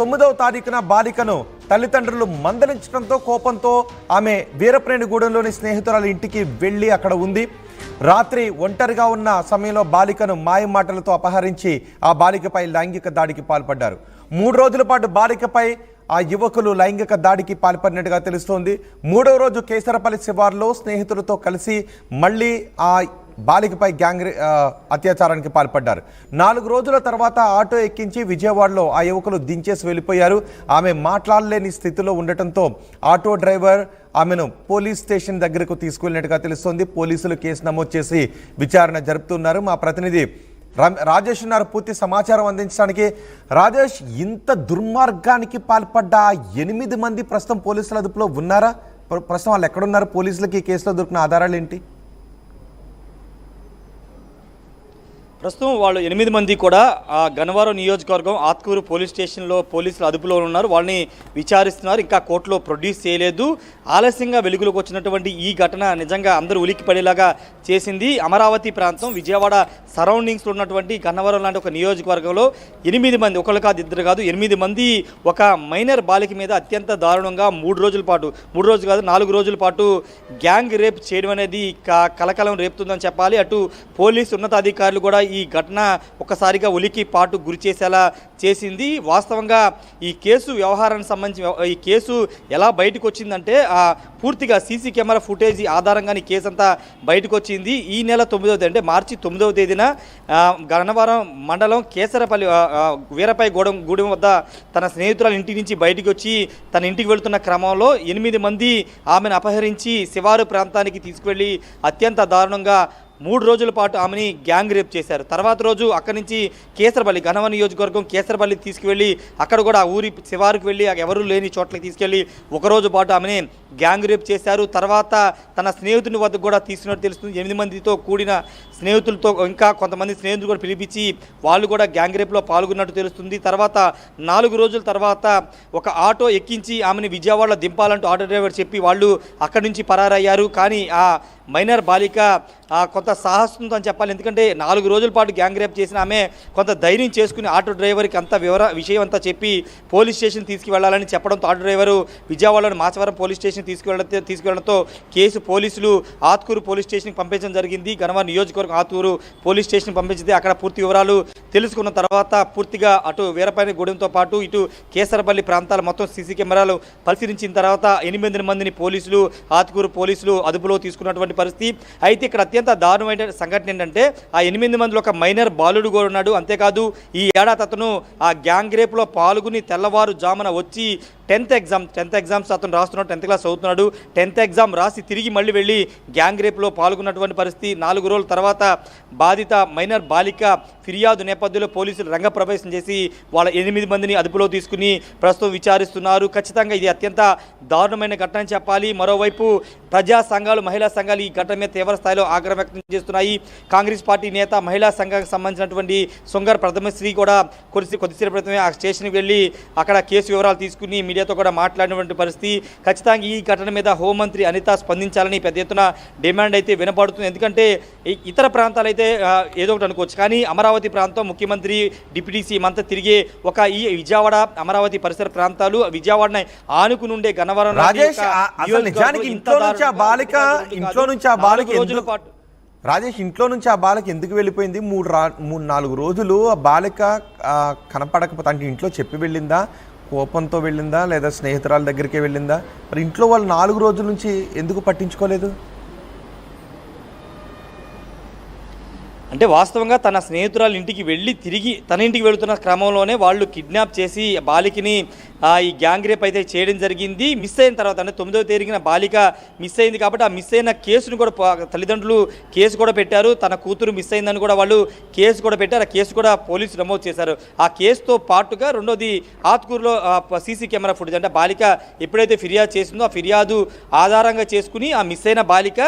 9వ తారీఖున బాలికను తల్లిదండ్రులు మందలించడంతో కోపంతో ఆమె వీరప్రేణిగూడెంలోని స్నేహితురాల ఇంటికి వెళ్లి అక్కడ ఉంది. రాత్రి ఒంటరిగా ఉన్న సమయంలో బాలికను మాయమాటలతో అపహరించి ఆ బాలికపై లైంగిక దాడికి పాల్పడ్డారు. 3 రోజుల పాటు బాలికపై ఆ యువకులు లైంగిక దాడికి పాల్పడినట్టుగా తెలుస్తోంది. 3వ రోజు కేసరపల్లి శివార్లో స్నేహితులతో కలిసి మళ్ళీ ఆ బాలికపై గ్యాంగ్ అత్యాచారానికి పాల్పడ్డారు. 4 రోజుల తర్వాత ఆటో ఎక్కించి విజయవాడలో ఆ యువకులు దించేసి వెళ్ళిపోయారు. ఆమె మాట్లాడలేని స్థితిలో ఉండటంతో ఆటో డ్రైవర్ ఆమెను పోలీస్ స్టేషన్ దగ్గరకు తీసుకెళ్ళినట్టుగా తెలుస్తోంది. పోలీసులు కేసు నమోదు చేసి విచారణ జరుపుతున్నారు. మా ప్రతినిధి రాజేష్ ఉన్నారు పూర్తి సమాచారం అందించడానికి. రాజేష్, ఇంత దుర్మార్గానికి పాల్పడ్డ 8 మంది ప్రస్తుతం పోలీసుల అదుపులో ఉన్నారా? ప్రస్తుతం వాళ్ళు ఎక్కడున్నారు? పోలీసులకి ఈ కేసులో దొరికిన ఆధారాలు ఏంటి? ప్రస్తుతం వాళ్ళు 8 మంది కూడా గన్నవరం నియోజకవర్గం ఆత్కూరు పోలీస్ స్టేషన్లో పోలీసులు అదుపులో ఉన్నారు. వాళ్ళని విచారిస్తున్నారు. ఇంకా కోర్టులో ప్రొడ్యూస్ చేయలేదు. ఆలస్యంగా వెలుగులోకి వచ్చినటువంటి ఈ ఘటన నిజంగా అందరూ ఉలిక్కి పడేలాగా చేసింది. అమరావతి ప్రాంతం విజయవాడ సరౌండింగ్స్లో ఉన్నటువంటి గన్నవరం లాంటి ఒక నియోజకవర్గంలో 8 మంది, ఒకళ్ళు కాదు ఇద్దరు కాదు 8 మంది ఒక మైనర్ బాలిక మీద అత్యంత దారుణంగా 3 రోజుల పాటు 3 రోజులు కాదు 4 రోజుల పాటు గ్యాంగ్ రేప్ చేయడం అనేది కలకలం రేపుతుందని చెప్పాలి. అటు పోలీసు ఉన్నతాధికారులు కూడా ఈ ఘటన ఒక్కసారిగా ఉలికి పాటు గురి చేసేలా చేసింది. వాస్తవంగా ఈ కేసు వ్యవహారానికి సంబంధించి ఈ కేసు ఎలా బయటకు వచ్చిందంటే పూర్తిగా సీసీ కెమెరా ఫుటేజ్ ఆధారంగానే కేసు అంతా బయటకు వచ్చింది. ఈ నెల 9వ తేదీ అంటే మార్చి 9వ తేదీన గన్నవరం మండలం కేసరపల్లి వీరపై గూడెం వద్ద తన స్నేహితురాల ఇంటి నుంచి బయటికి వచ్చి తన ఇంటికి వెళుతున్న క్రమంలో 8 మంది ఆమెను అపహరించి శివారు ప్రాంతానికి తీసుకువెళ్ళి అత్యంత దారుణంగా 3 రోజుల పాటు ఆమెని గ్యాంగ్ రేప్ చేశారు. తర్వాత రోజు అక్కడి నుంచి కేసరపల్లి గన్నవరం నియోజకవర్గం కేసరపల్లి తీసుకువెళ్ళి అక్కడ కూడా ఊరి శివారుకు వెళ్ళి ఎవరూ లేని చోట్లకి తీసుకెళ్ళి 1 రోజు పాటు ఆమెని గ్యాంగ్ రేప్ చేశారు. తర్వాత తన స్నేహితుని వద్దకు కూడా తీసుకున్నట్టు తెలుస్తుంది. 8 మందితో కూడిన స్నేహితులతో ఇంకా కొంతమంది స్నేహితులు కూడా పిలిపించి వాళ్ళు కూడా గ్యాంగ్ రేప్లో పాల్గొన్నట్టు తెలుస్తుంది. తర్వాత 4 రోజుల తర్వాత ఒక ఆటో ఎక్కించి ఆమెని విజయవాడలో దింపాలంటూ ఆటో డ్రైవర్ చెప్పి వాళ్ళు అక్కడి నుంచి పరారయ్యారు. కానీ ఆ మైనర్ బాలిక కొంత సాహసంతో అని చెప్పాలి. ఎందుకంటే 4 రోజుల పాటు గ్యాంగ్ రేప్ చేసిన ఆమె కొంత ధైర్యం చేసుకుని ఆటో డ్రైవర్కి అంత విషయం అంతా చెప్పి పోలీస్ స్టేషన్ తీసుకువెళ్లాలని చెప్పడంతో ఆటో డ్రైవరు విజయవాడలోని మాచవరం పోలీస్ స్టేషన్ తీసుకువెళ్లడంతో కేసు పోలీసులు ఆత్కూరు పోలీస్ స్టేషన్కి పంపించడం జరిగింది. గన్నవరం నియోజకవర్గం ఆత్కూరు పోలీస్ స్టేషన్ పంపించితే అక్కడ పూర్తి వివరాలు తెలుసుకున్న తర్వాత పూర్తిగా అటు వీరపైన గూడెంతో పాటు ఇటు కేసరపల్లి ప్రాంతాల మొత్తం సీసీ కెమెరాలు పరిశీలించిన తర్వాత 8 మందిని పోలీసులు ఆత్కూరు పోలీసులు అదుపులో తీసుకున్నటువంటి పరిస్థితి. అయితే ఇక్కడ అత్యంత దారుణమైన సంఘటన ఏంటంటే ఆ 8 మందిలో ఒక మైనర్ బాలుడు కూడా ఉన్నాడు. అంతేకాదు ఈ ఏడాది అతను ఆ గ్యాంగ్ రేప్లో పాల్గొని తెల్లవారుజామున వచ్చి 10th ఎగ్జామ్స్ అతను రాస్తున్నాడు. 10th క్లాస్ చదువుతున్నాడు. 10th ఎగ్జామ్ రాసి తిరిగి మళ్ళీ వెళ్ళి గ్యాంగ్ రేప్లో పాల్గొన్నటువంటి పరిస్థితి. 4 రోజుల తర్వాత బాధిత మైనర్ బాలిక ఫిర్యాదు నేపథ్యంలో పోలీసులు రంగప్రవేశం చేసి వాళ్ళ 8 మందిని అదుపులో తీసుకుని ప్రస్తుతం విచారిస్తున్నారు. ఖచ్చితంగా ఇది అత్యంత దారుణమైన ఘటన అని చెప్పాలి. మరోవైపు ప్రజా సంఘాలు మహిళా సంఘాలు ఈ ఘటన మీద తీవ్ర స్థాయిలో ఆగ్రహం వ్యక్తం చేస్తున్నాయి. కాంగ్రెస్ పార్టీ నేత మహిళా సంఘానికి సంబంధించినటువంటి సొంగర్ ప్రథమశ్రీ కూడా కొద్దిసేపు క్రితమే ఆ స్టేషన్కి వెళ్ళి అక్కడ కేసు వివరాలు తీసుకుని మీడియాతో కూడా మాట్లాడినటువంటి పరిస్థితి. ఖచ్చితంగా ఈ ఘటన మీద హోంమంత్రి అనిత స్పందించాలని పెద్ద ఎత్తున డిమాండ్ అయితే వినపడుతుంది. ఎందుకంటే ఇతర ప్రాంతాలు అయితే ఏదో ఒకటి అనుకోవచ్చు, కానీ అమరావతి ప్రాంతం ముఖ్యమంత్రి డిప్యూటీ సీఎం అంతా తిరిగే ఒక ఈ విజయవాడ అమరావతి పరిసర ప్రాంతాలు విజయవాడని ఆనుకుని ఉండే గన్నవరం రాజేష్ ఇంట్లో నుంచి ఆ బాలిక ఎందుకు వెళ్ళిపోయింది? 3-4 రోజులు ఆ బాలిక కనపడకపోతే అంటే ఇంట్లో చెప్పి వెళ్ళిందా, కోపంతో వెళ్ళిందా, లేదా స్నేహితురాల దగ్గరికి వెళ్ళిందా? మరి ఇంట్లో వాళ్ళు 4 రోజుల నుంచి ఎందుకు పట్టించుకోలేదు? అంటే వాస్తవంగా తన స్నేహితురాలు ఇంటికి వెళ్ళి తిరిగి తన ఇంటికి వెళుతున్న క్రమంలోనే వాళ్ళు కిడ్నాప్ చేసి బాలికని ఈ గ్యాంగ్ రేప్ అయితే చేయడం జరిగింది. మిస్ అయిన తర్వాత అంటే 9వ తేదీన బాలిక మిస్ అయింది కాబట్టి ఆ మిస్ అయిన కేసును కూడా తల్లిదండ్రులు కేసు కూడా పెట్టారు. తన కూతురు మిస్ అయిందని కూడా వాళ్ళు కేసు కూడా పెట్టారు. ఆ కేసు కూడా పోలీసులు నమోదు చేశారు. ఆ కేసుతో పాటుగా రెండోది ఆత్కూరులో సీసీ కెమెరా ఫుటేజ్ అంటే బాలిక ఎప్పుడైతే ఫిర్యాదు చేసిందో ఆ ఫిర్యాదు ఆధారంగా చేసుకుని ఆ మిస్ అయిన బాలిక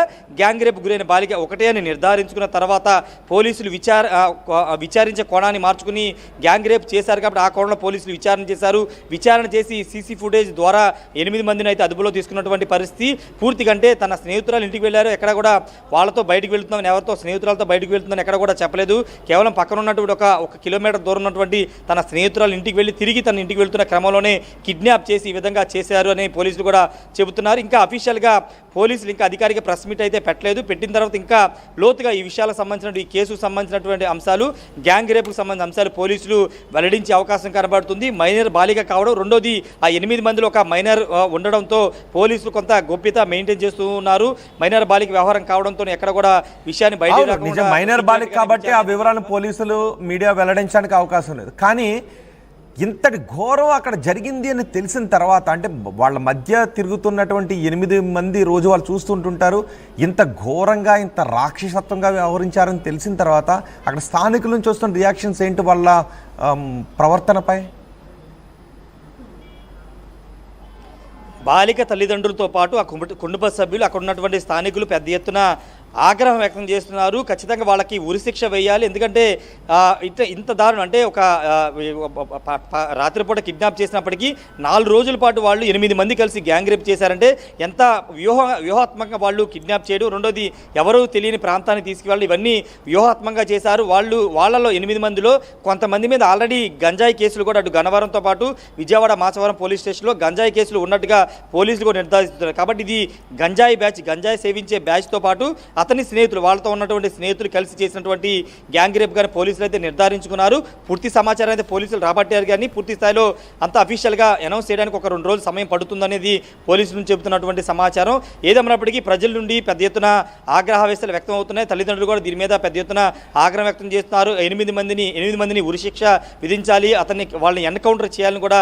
గ్యాంగ్ రేప్ గురైన బాలిక ఒకటే అని నిర్ధారించుకున్న తర్వాత పోలీసులు విచారించే కోణాన్ని మార్చుకుని గ్యాంగ్ రేప్ చేశారు కాబట్టి ఆ కోణంలో పోలీసులు విచారణ చేసి సీసీ ఫుటేజ్ ద్వారా 8 మందిని అయితే అదుపులో తీసుకున్నటువంటి పరిస్థితి. పూర్తిగా అంటే తన స్నేహితురాలు ఇంటికి వెళ్ళారు, ఎక్కడ కూడా వాళ్ళతో బయటకు వెళ్తున్నామని, ఎవరితో స్నేహితురాలతో బయటకు వెళ్తుందని ఎక్కడ కూడా చెప్పలేదు. కేవలం పక్కన ఉన్నటువంటి ఒక కిలోమీటర్ దూరం ఉన్నటువంటి తన స్నేహితురాలు ఇంటికి వెళ్ళి తిరిగి తన ఇంటికి వెళ్తున్న క్రమంలోనే కిడ్నాప్ చేసి ఈ విధంగా చేశారు అని పోలీసులు కూడా చెబుతున్నారు. ఇంకా అఫీషియల్గా పోలీసులు ఇంకా అధికారిక ప్రెస్ మీట్ అయితే పెట్టలేదు. పెట్టిన తర్వాత ఇంకా లోతుగా ఈ విషయాలకు సంబంధించిన ఈ కేసుకు సంబంధించినటువంటి అంశాలు, గ్యాంగ్ రేపుకు సంబంధించిన అంశాలు పోలీసులు వెల్లడించే అవకాశం కనబడుతుంది. మైనర్ బాలిక కావడం, రెండోది ఆ 8 మందిలో ఒక మైనర్ ఉండడంతో పోలీసులు కొంత గోప్యత మెయింటైన్ చేస్తూ ఉన్నారు. మైనర్ బాలిక వ్యవహారం కావడంతో ఎక్కడ కూడా విషయాన్ని బయట మైనర్ బాలిక కాబట్టి ఆ వివరాలను పోలీసులు మీడియా వెల్లడించడానికి అవకాశం లేదు. కానీ ఇంతటి ఘోరం అక్కడ జరిగింది అని తెలిసిన తర్వాత, అంటే వాళ్ళ మధ్య తిరుగుతున్నటువంటి 8 మంది రోజు వాళ్ళు చూస్తుంటుంటారు, ఇంత ఘోరంగా ఇంత రాక్షసత్వంగా వ్యవహరించారని తెలిసిన తర్వాత అక్కడ స్థానికుల నుంచి వస్తున్న రియాక్షన్స్ ఏంటి వాళ్ళ ప్రవర్తనపై? బాలిక తల్లిదండ్రులతో పాటు ఆ కుటుంబ సభ్యులు, అక్కడ ఉన్నటువంటి స్థానికులు పెద్ద ఎత్తున ఆగ్రహం వ్యక్తం చేస్తున్నారు. ఖచ్చితంగా వాళ్ళకి ఉరిశిక్ష వేయాలి. ఎందుకంటే ఇంత దారుణం, అంటే ఒక రాత్రిపూట కిడ్నాప్ చేసినప్పటికీ 4 రోజుల పాటు వాళ్ళు 8 మంది కలిసి గ్యాంగ్ రేప్ చేశారంటే ఎంత వ్యూహాత్మకంగా వాళ్ళు కిడ్నాప్ చేయడం, రెండోది ఎవరూ తెలియని ప్రాంతాన్ని తీసుకువెళ్ళి ఇవన్నీ వ్యూహాత్మకంగా చేశారు. వాళ్ళలో 8 మందిలో కొంతమంది మీద ఆల్రెడీ గంజాయి కేసులు కూడా అటు గన్నవరంతో పాటు విజయవాడ మాచవరం పోలీస్ స్టేషన్లో గంజాయి కేసులు ఉన్నట్టుగా పోలీసులు కూడా నిర్ధారిస్తున్నారు. కాబట్టి ఇది గంజాయి సేవించే బ్యాచ్తో పాటు అతని స్నేహితులు, వాళ్ళతో ఉన్నటువంటి స్నేహితులు కలిసి చేసినటువంటి గ్యాంగ్ రేప్ కానీ పోలీసులు అయితే నిర్ధారించుకున్నారు. పూర్తి సమాచారం అయితే పోలీసులు రాబట్టారు, కానీ పూర్తి స్థాయిలో అంత అఫీషియల్గా అనౌన్స్ చేయడానికి ఒక 2 రోజులు సమయం పడుతుందనేది పోలీసుల నుంచి చెబుతున్నటువంటి సమాచారం. ఏదేమైనప్పటికీ ప్రజల నుండి పెద్ద ఎత్తున ఆగ్రహావేశాలు వ్యక్తం అవుతున్నాయి. తల్లిదండ్రులు కూడా దీని మీద పెద్ద ఎత్తున ఆగ్రహం వ్యక్తం చేస్తున్నారు. 8 మందిని ఉరిశిక్ష విధించాలి, వాళ్ళని ఎన్కౌంటర్ చేయాలని కూడా